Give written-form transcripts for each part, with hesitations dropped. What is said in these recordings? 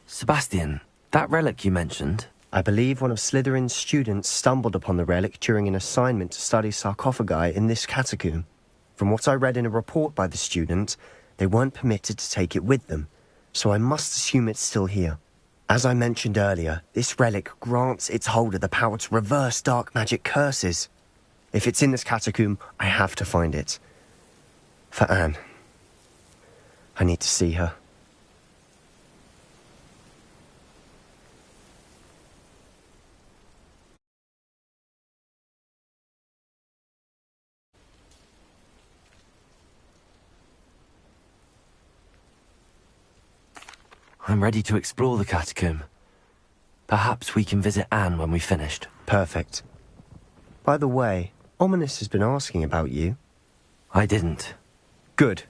Sebastian, that relic you mentioned... I believe one of Slytherin's students stumbled upon the relic during an assignment to study sarcophagi in this catacomb. From what I read in a report by the student, they weren't permitted to take it with them, so I must assume it's still here. As I mentioned earlier, this relic grants its holder the power to reverse dark magic curses. If it's in this catacomb, I have to find it. For Anne. I need to see her. I'm ready to explore the catacomb. Perhaps we can visit Anne when we've finished. Perfect. By the way, Ominous has been asking about you. I didn't. Good.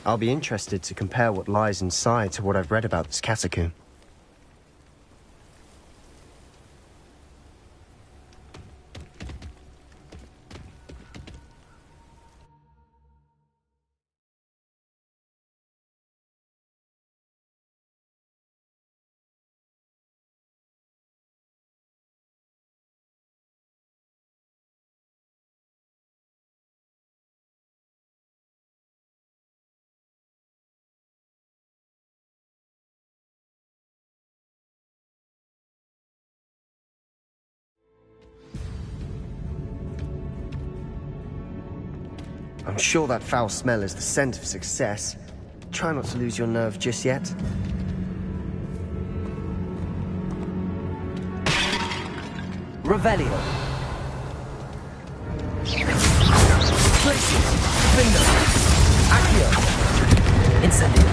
I'll be interested to compare what lies inside to what I've read about this catacomb. I'm sure that foul smell is the scent of success. Try not to lose your nerve just yet. Revelio. Glacius. Finger. Accio. Incendio.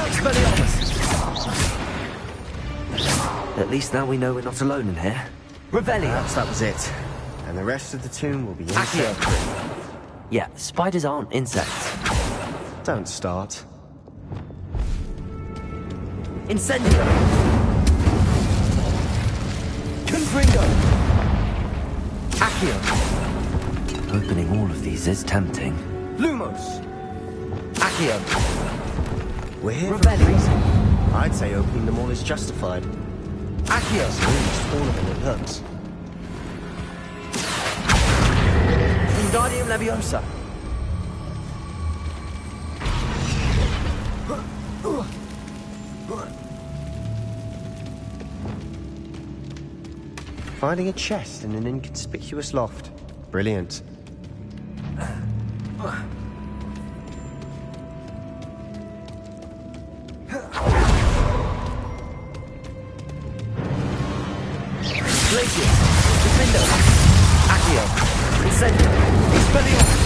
Expelliarmus. At least now we know we're not alone in here. Revelio. Perhaps that was it. And the rest of the tomb will be insect. Yeah, spiders aren't insects. Don't start. Incendio! Confringo! Accio! Opening all of these is tempting. Lumos! Accio! We're here for a Revelio. reason. I'd say opening them all is justified. Accio! Almost all of them it hurts. Wingardium Leviosa! Finding a chest in an inconspicuous loft. Brilliant. Glacius! Defendo! Accio! Incendio! Expelliarmus!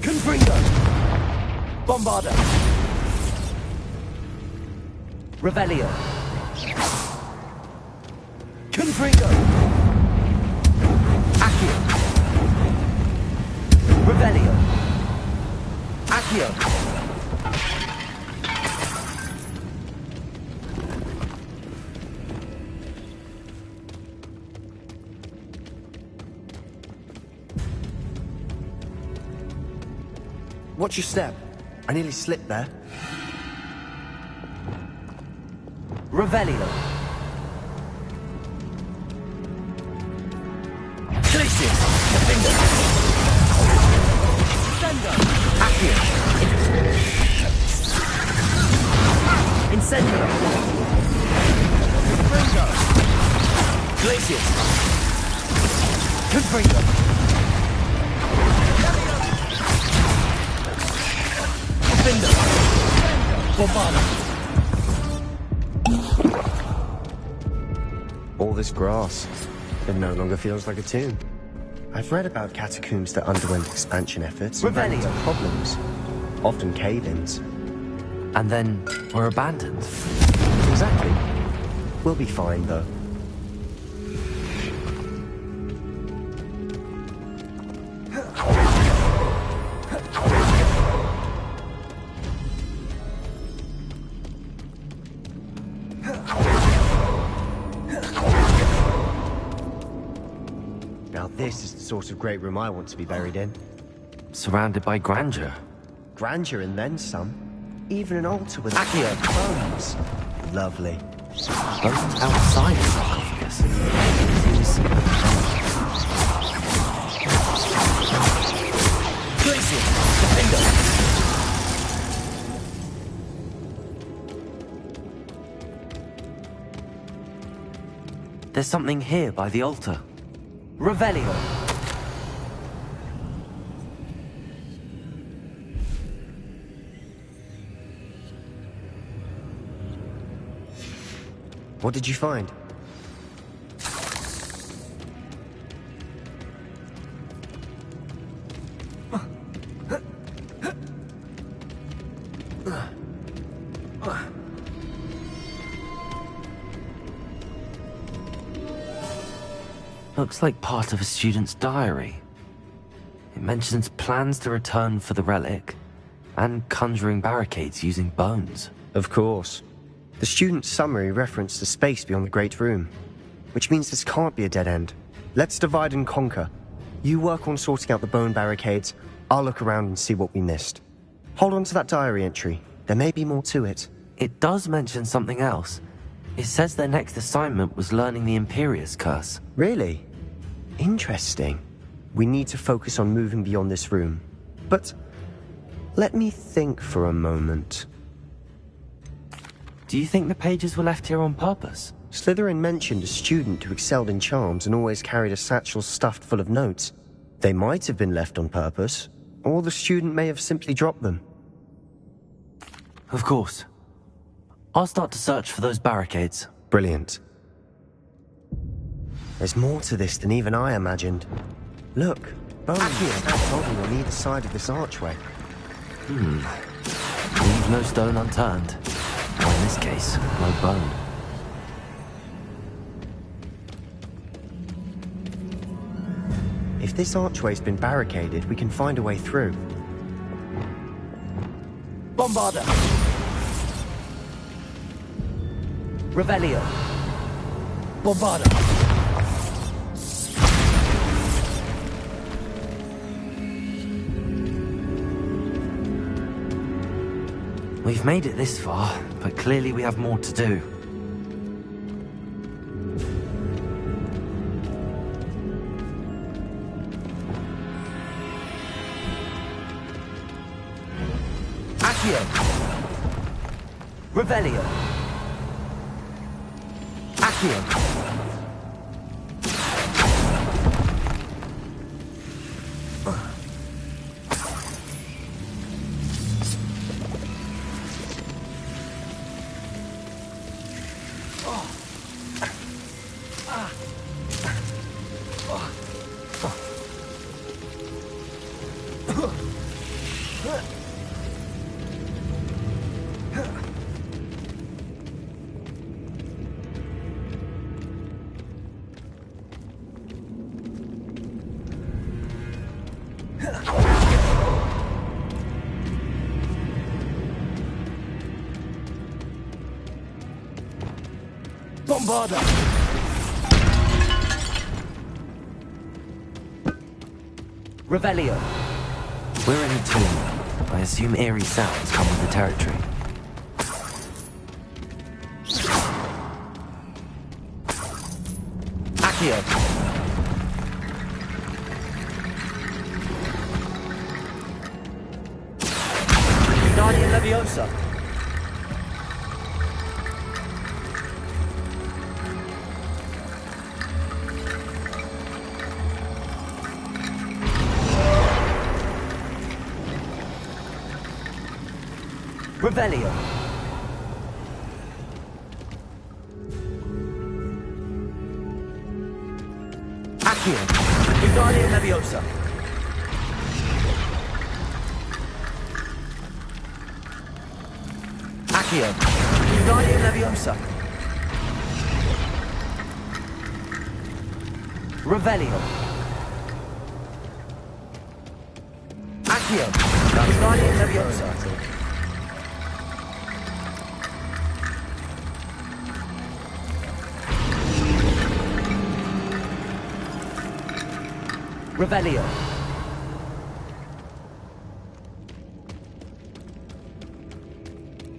Confringo! Bombarda! Revelio! Confringo! Accio! Accio! Watch your step. I nearly slipped there. Revelio. Glacius. Defender. Sendo. Accio. Incendio. Confringo. Glacius. Confringo. Defender. Bombarda. All this grass. It no longer feels like a tomb. I've read about catacombs that underwent expansion efforts and ran into problems. Often cave-ins. And then were abandoned. Exactly. We'll be fine, though. Now this is the sort of great room I want to be buried in. Surrounded by grandeur. Grandeur and then some. Even an altar with Accio. bones. Lovely. Bones outside the sarcophagus. Seems... Glacius. Defender. There's something here by the altar. Revelio. What did you find? Looks like part of a student's diary. It mentions plans to return for the relic and conjuring barricades using bones. Of course. The student's summary referenced the space beyond the Great Room, which means this can't be a dead end. Let's divide and conquer. You work on sorting out the bone barricades, I'll look around and see what we missed. Hold on to that diary entry. There may be more to it. It does mention something else. It says their next assignment was learning the Imperius curse. Really? Interesting. We need to focus on moving beyond this room. But let me think for a moment. Do you think the pages were left here on purpose? Slytherin mentioned a student who excelled in charms and always carried a satchel stuffed full of notes. They might have been left on purpose, or the student may have simply dropped them. Of course. I'll start to search for those barricades. Brilliant. There's more to this than even I imagined. Look, bones holding on either side of this archway. Leave no stone unturned. Or in this case, no bone. If this archway's been barricaded, we can find a way through. Bombarda! Revelio! Bombarda! We've made it this far, but clearly we have more to do. Accio! Revelio! Accio! Bombarda! Revelio. We're in a tomb. I assume eerie sounds come with the territory. Accio. Guardian Leviosa. Revelio. Accio. Guardian Leviosa. Accio. Guardian Leviosa. Revelio. Accio. Guardian Leviosa. Revelio.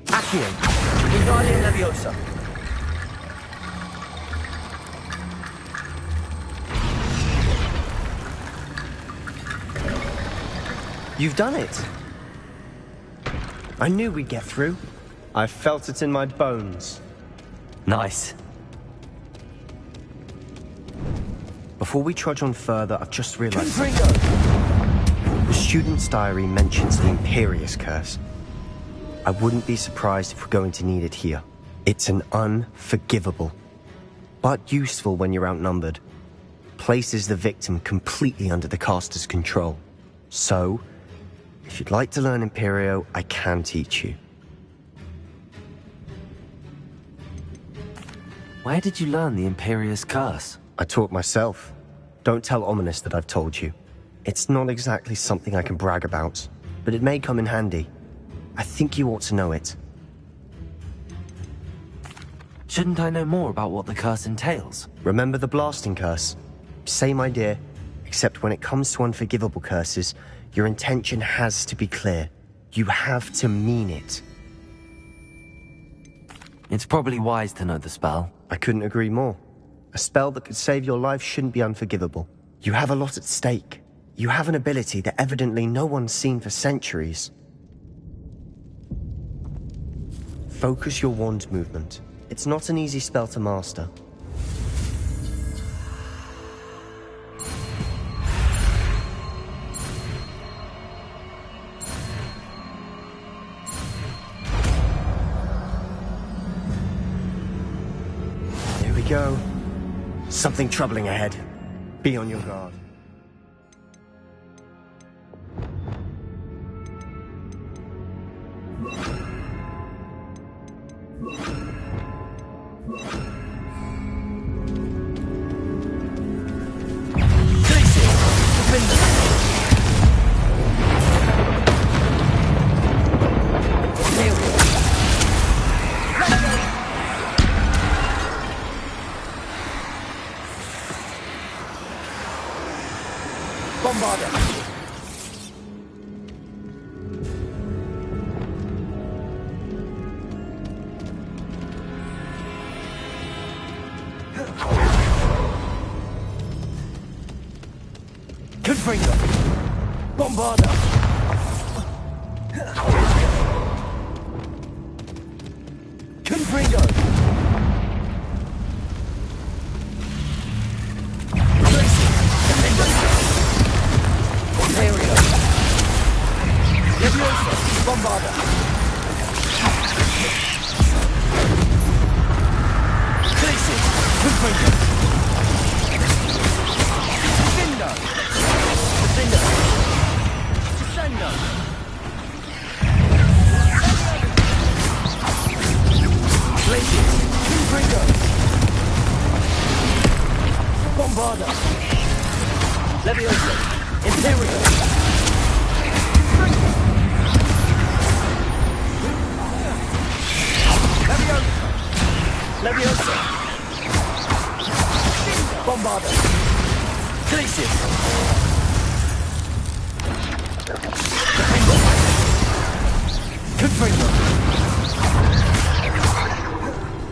Accio. Guardian Leviosa. You've done it. I knew we'd get through. I felt it in my bones. Nice. Before we trudge on further, I've just realized something. The student's diary mentions the Imperious curse. I wouldn't be surprised if we're going to need it here. It's an unforgivable, but useful when you're outnumbered. Places the victim completely under the caster's control. So, if you'd like to learn Imperio, I can teach you. Where did you learn the Imperious curse? I taught myself. Don't tell Ominous that I've told you. It's not exactly something I can brag about, but it may come in handy. I think you ought to know it. Shouldn't I know more about what the curse entails? Remember the blasting curse? Same idea, except when it comes to unforgivable curses, your intention has to be clear. You have to mean it. It's probably wise to know the spell. I couldn't agree more. A spell that could save your life shouldn't be unforgivable. You have a lot at stake. You have an ability that evidently no one's seen for centuries. Focus your wand movement. It's not an easy spell to master. Here we go. Something troubling ahead. Be on your guard. Bombarder! Glacius! Confringo!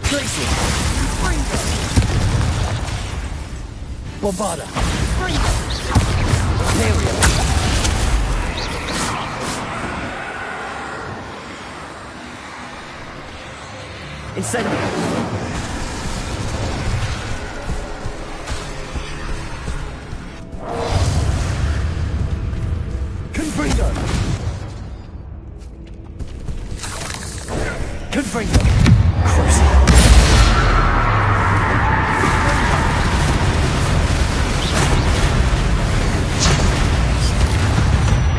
Glacius! Bombarder! Imperio! Incendio! Confringo! Confringo! Crucible!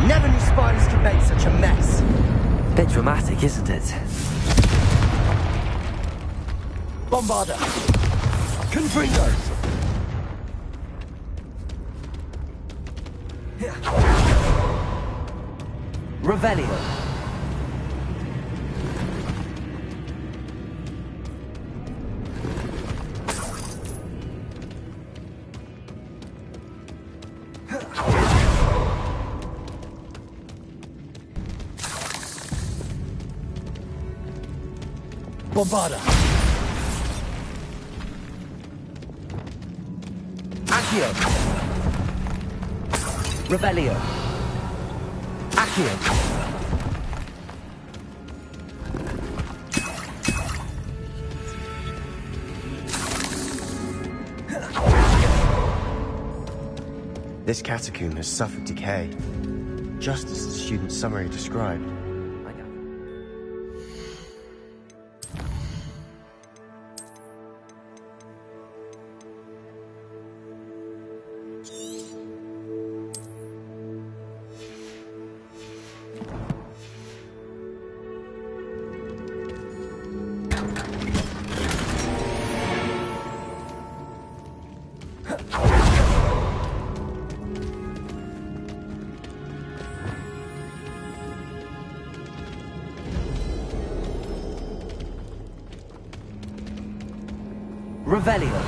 Never knew spiders could make such a mess. Bit dramatic, isn't it? Bombarder! Confringo! Revelio! Bombarder! Accio! Revelio! Accio! This catacomb has suffered decay, just as the student's summary described. I know. Revelio!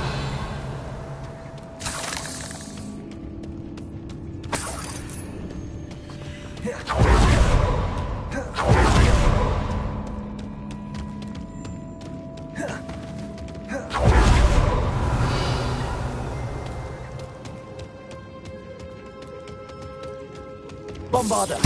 Bombarder!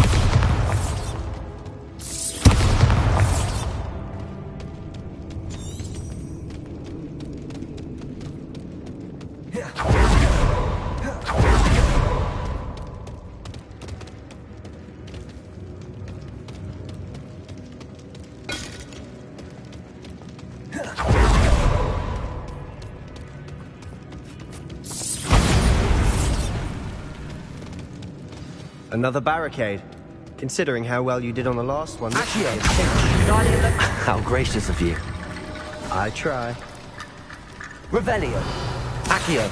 Another barricade. Considering how well you did on the last one. Accio! How gracious of you. I try. Revelio! Accio!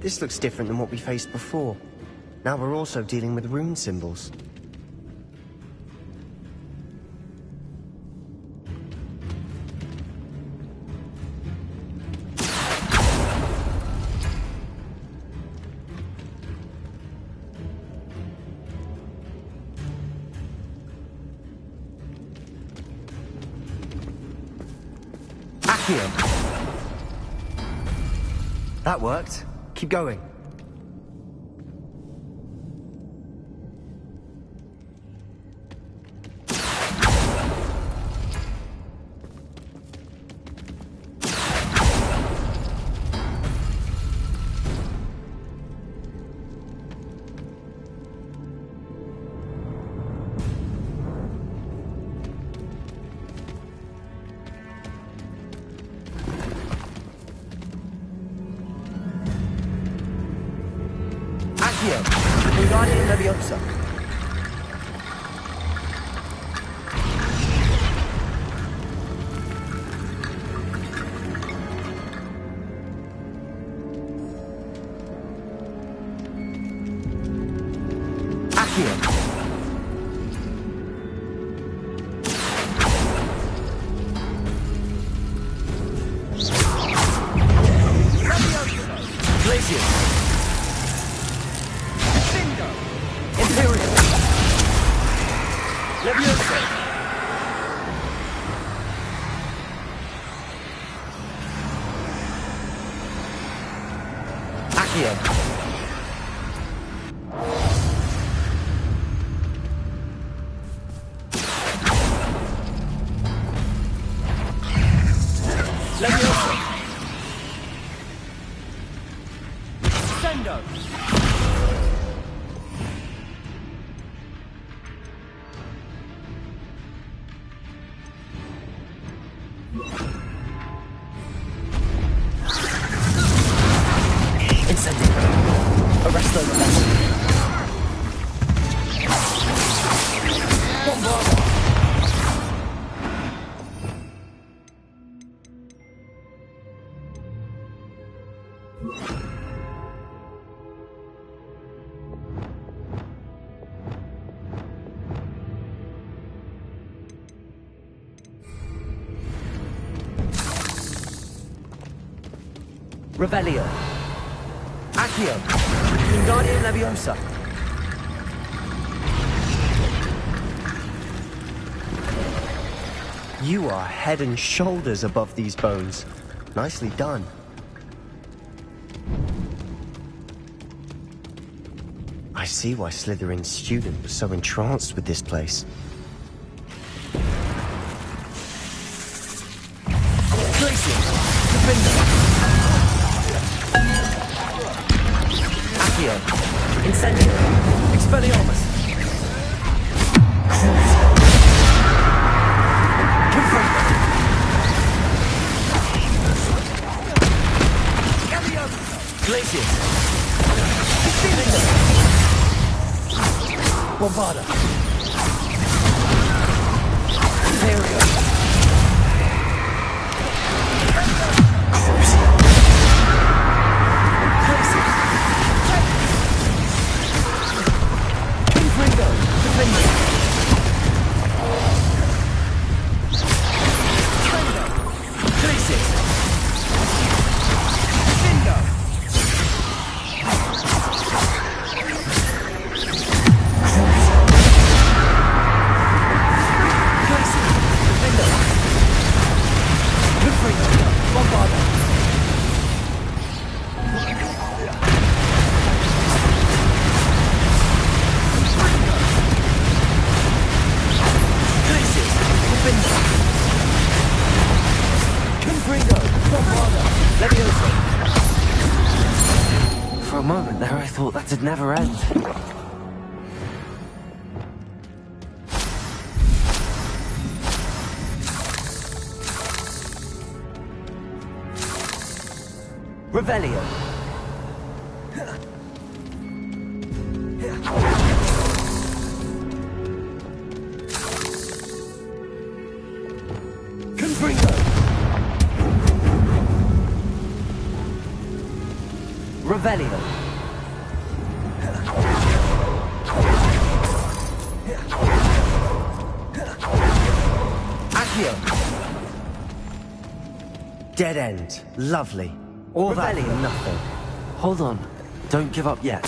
This looks different than what we faced before. Now we're also dealing with rune symbols. Accio! That worked. Keep going. Wingardium Leviosa. Accio. Glacius. Imperio. Leviosa. Accio. Leviosa. Sendo. Incendio. Arresto the vessel. Bombarda. Revelio. Accio. Wingardium Leviosa. You are head and shoulders above these bones. Nicely done. I see why Slytherin's student was so entranced with this place. Glacius. Defender. Accio. Incendio. Expelliarmus. Confringo. Glacius. Defender. Bombarda. Imperio. Confringo. Defender. Glacius. Defender. For a moment there, I thought that'd never end. Revelio. Confringo. Revelio. Accio. Dead end. Lovely. All that for Revelio. nothing. Hold on. Don't give up yet.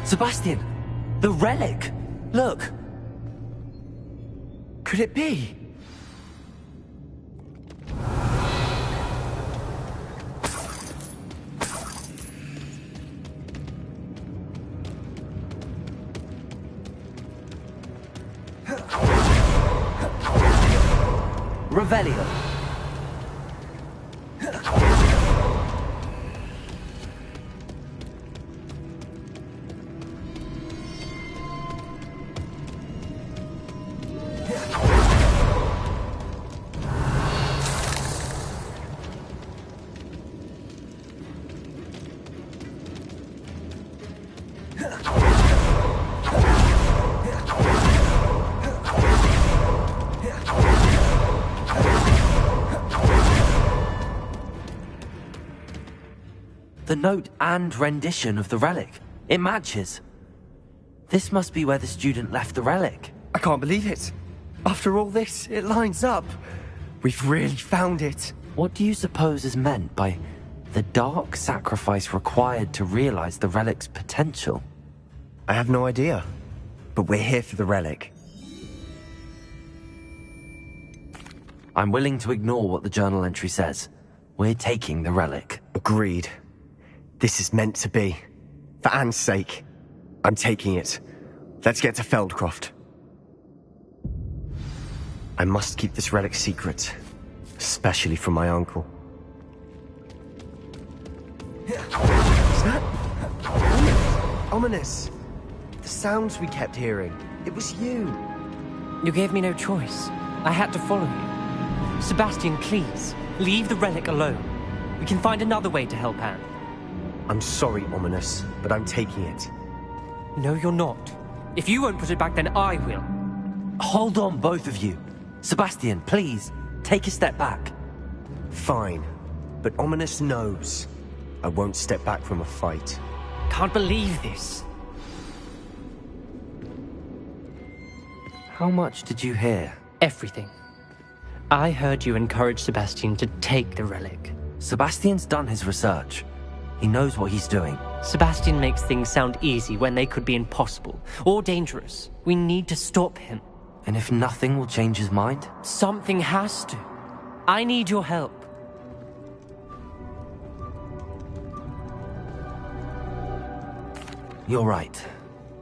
Sebastian! The relic! Look! Could it be? Revelio. The note and rendition of the relic. It matches. This must be where the student left the relic. I can't believe it. After all this, it lines up. We've really found it. What do you suppose is meant by the dark sacrifice required to realize the relic's potential? I have no idea. But we're here for the relic. I'm willing to ignore what the journal entry says. We're taking the relic. Agreed. This is meant to be. For Anne's sake. I'm taking it. Let's get to Feldcroft. I must keep this relic secret. Especially from my uncle. Is that... Ominous. The sounds we kept hearing. It was you. You gave me no choice. I had to follow you. Sebastian, please, leave the relic alone. We can find another way to help Anne. I'm sorry, Ominous, but I'm taking it. No, you're not. If you won't put it back, then I will. Hold on, both of you. Sebastian, please, take a step back. Fine. But Ominous knows. I won't step back from a fight. Can't believe this. How much did you hear? Everything. I heard you encourage Sebastian to take the relic. Sebastian's done his research. He knows what he's doing. Sebastian makes things sound easy when they could be impossible or dangerous. We need to stop him. And if nothing will change his mind? Something has to. I need your help. You're right.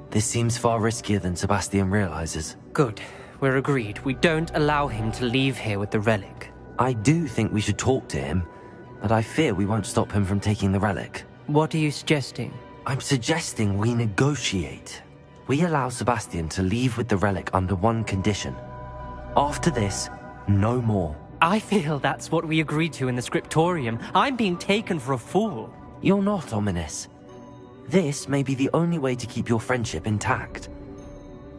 This seems far riskier than Sebastian realizes. Good. We're agreed. We don't allow him to leave here with the relic. I do think we should talk to him, but I fear we won't stop him from taking the relic. What are you suggesting? I'm suggesting we negotiate. We allow Sebastian to leave with the relic under one condition. After this, no more. I feel that's what we agreed to in the scriptorium. I'm being taken for a fool. You're not, Ominous. This may be the only way to keep your friendship intact.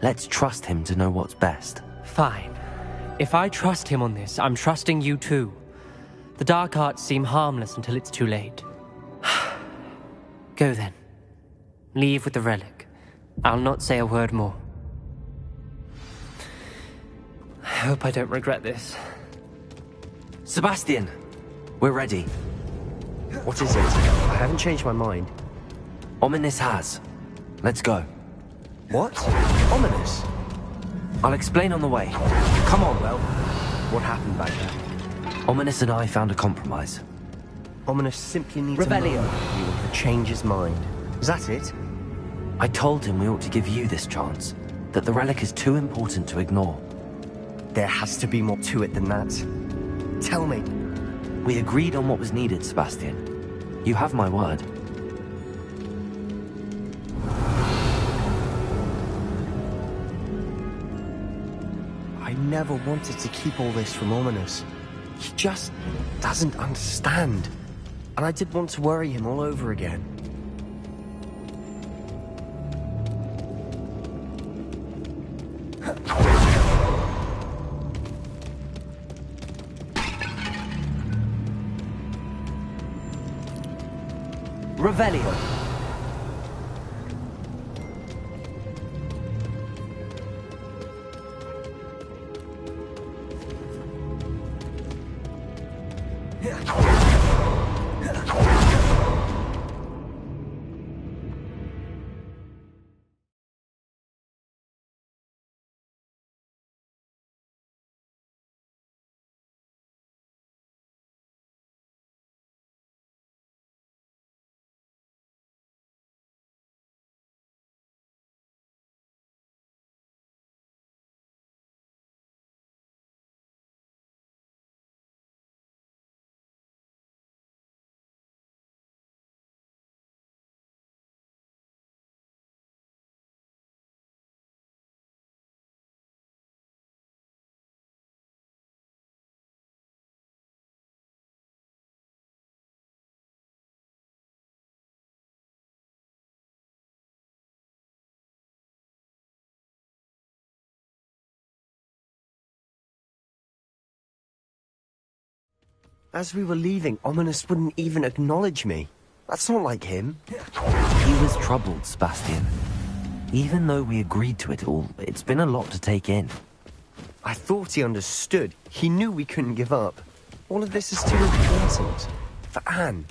Let's trust him to know what's best. Fine. If I trust him on this, I'm trusting you too. The dark arts seem harmless until it's too late. Go then. Leave with the relic. I'll not say a word more. I hope I don't regret this. Sebastian, we're ready. What is it? I haven't changed my mind. Ominous has. Let's go. What? Ominous? I'll explain on the way. Come on, well. What happened back there? Ominous and I found a compromise. Ominous simply needs Revelio. a moment with you to change his mind. Is that it? I told him we ought to give you this chance, that the relic is too important to ignore. There has to be more to it than that. Tell me. We agreed on what was needed, Sebastian. You have my word. I never wanted to keep all this from Ominous. He just doesn't understand. And I did want to worry him all over again. Revelio. As we were leaving, Ominous wouldn't even acknowledge me. That's not like him. He was troubled, Sebastian. Even though we agreed to it all, it's been a lot to take in. I thought he understood. He knew we couldn't give up. All of this is too important. For Anne.